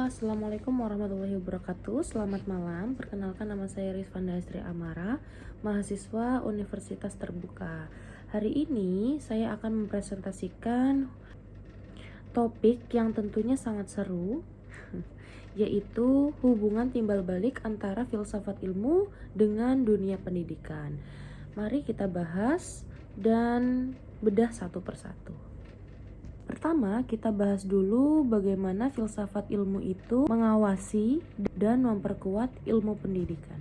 Assalamualaikum warahmatullahi wabarakatuh. Selamat malam, perkenalkan nama saya Rizvanda Astri Amara, mahasiswa Universitas Terbuka. Hari ini saya akan mempresentasikan topik yang tentunya sangat seru, yaitu hubungan timbal balik antara filsafat ilmu dengan dunia pendidikan. Mari kita bahas dan bedah satu persatu. Pertama, kita bahas dulu bagaimana filsafat ilmu itu mengawasi dan memperkuat ilmu pendidikan.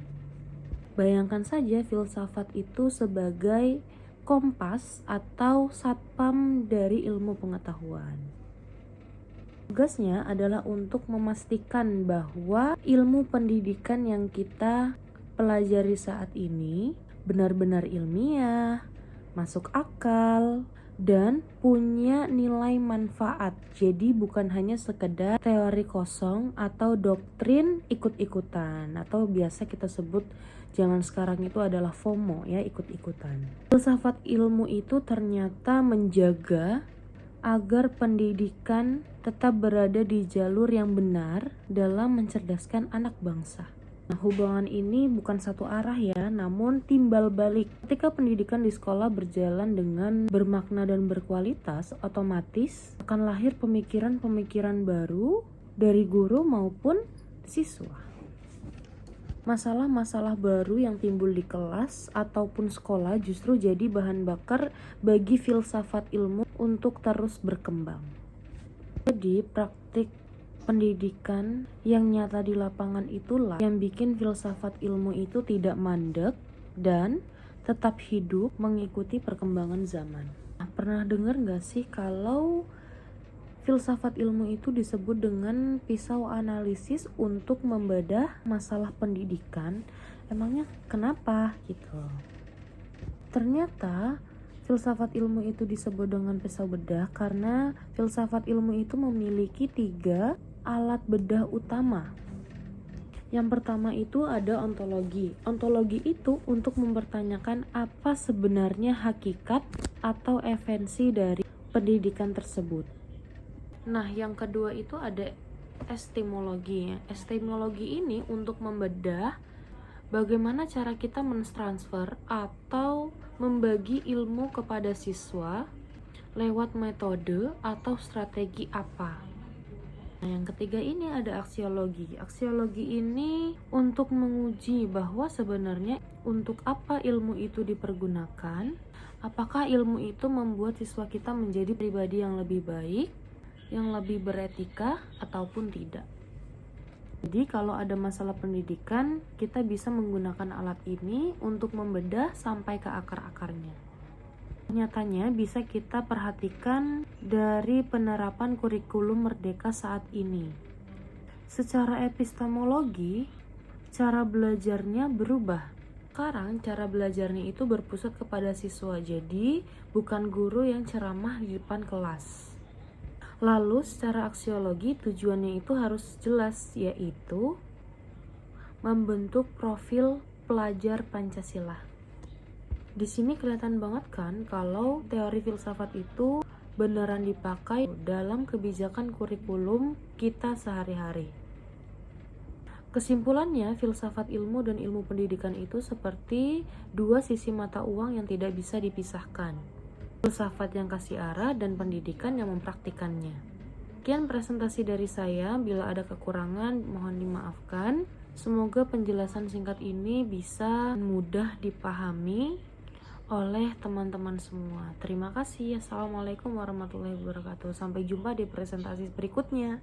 Bayangkan saja filsafat itu sebagai kompas atau satpam dari ilmu pengetahuan. Tugasnya adalah untuk memastikan bahwa ilmu pendidikan yang kita pelajari saat ini benar-benar ilmiah, masuk akal, dan punya nilai manfaat. Jadi bukan hanya sekedar teori kosong atau doktrin ikut-ikutan, atau biasa kita sebut zaman sekarang itu adalah FOMO ya, ikut-ikutan. Filsafat ilmu itu ternyata menjaga agar pendidikan tetap berada di jalur yang benar dalam mencerdaskan anak bangsa. Nah, hubungan ini bukan satu arah ya, namun timbal balik. Ketika pendidikan di sekolah berjalan dengan bermakna dan berkualitas, otomatis akan lahir pemikiran-pemikiran baru dari guru maupun siswa. Masalah-masalah baru yang timbul di kelas ataupun sekolah justru jadi bahan bakar bagi filsafat ilmu untuk terus berkembang. Jadi, praktik pendidikan yang nyata di lapangan itulah yang bikin filsafat ilmu itu tidak mandek dan tetap hidup mengikuti perkembangan zaman. Nah, pernah dengar gak sih kalau filsafat ilmu itu disebut dengan pisau analisis untuk membedah masalah pendidikan? Emangnya kenapa gitu? Ternyata filsafat ilmu itu disebut dengan pisau bedah karena filsafat ilmu itu memiliki 3 alat bedah utama. Yang pertama itu ada ontologi. Ontologi itu untuk mempertanyakan apa sebenarnya hakikat atau esensi dari pendidikan tersebut. Nah, yang kedua itu ada epistemologi. Epistemologi ini untuk membedah bagaimana cara kita mentransfer atau membagi ilmu kepada siswa lewat metode atau strategi apa. Nah, yang ketiga ini ada aksiologi. Aksiologi ini untuk menguji bahwa sebenarnya untuk apa ilmu itu dipergunakan, apakah ilmu itu membuat siswa kita menjadi pribadi yang lebih baik, yang lebih beretika, ataupun tidak. Jadi kalau ada masalah pendidikan, kita bisa menggunakan alat ini untuk membedah sampai ke akar-akarnya. Nyatanya bisa kita perhatikan dari penerapan kurikulum Merdeka saat ini. Secara epistemologi, cara belajarnya berubah. Sekarang cara belajarnya itu berpusat kepada siswa, jadi bukan guru yang ceramah di depan kelas. Lalu secara aksiologi tujuannya itu harus jelas, yaitu membentuk profil pelajar Pancasila. Di sini kelihatan banget kan kalau teori filsafat itu beneran dipakai dalam kebijakan kurikulum kita sehari-hari. Kesimpulannya, filsafat ilmu dan ilmu pendidikan itu seperti 2 sisi mata uang yang tidak bisa dipisahkan. Filsafat yang kasih arah dan pendidikan yang mempraktikannya. Sekian presentasi dari saya, bila ada kekurangan mohon dimaafkan. Semoga penjelasan singkat ini bisa mudah dipahami oleh teman-teman semua. Terima kasih. Assalamualaikum warahmatullahi wabarakatuh. Sampai jumpa di presentasi berikutnya.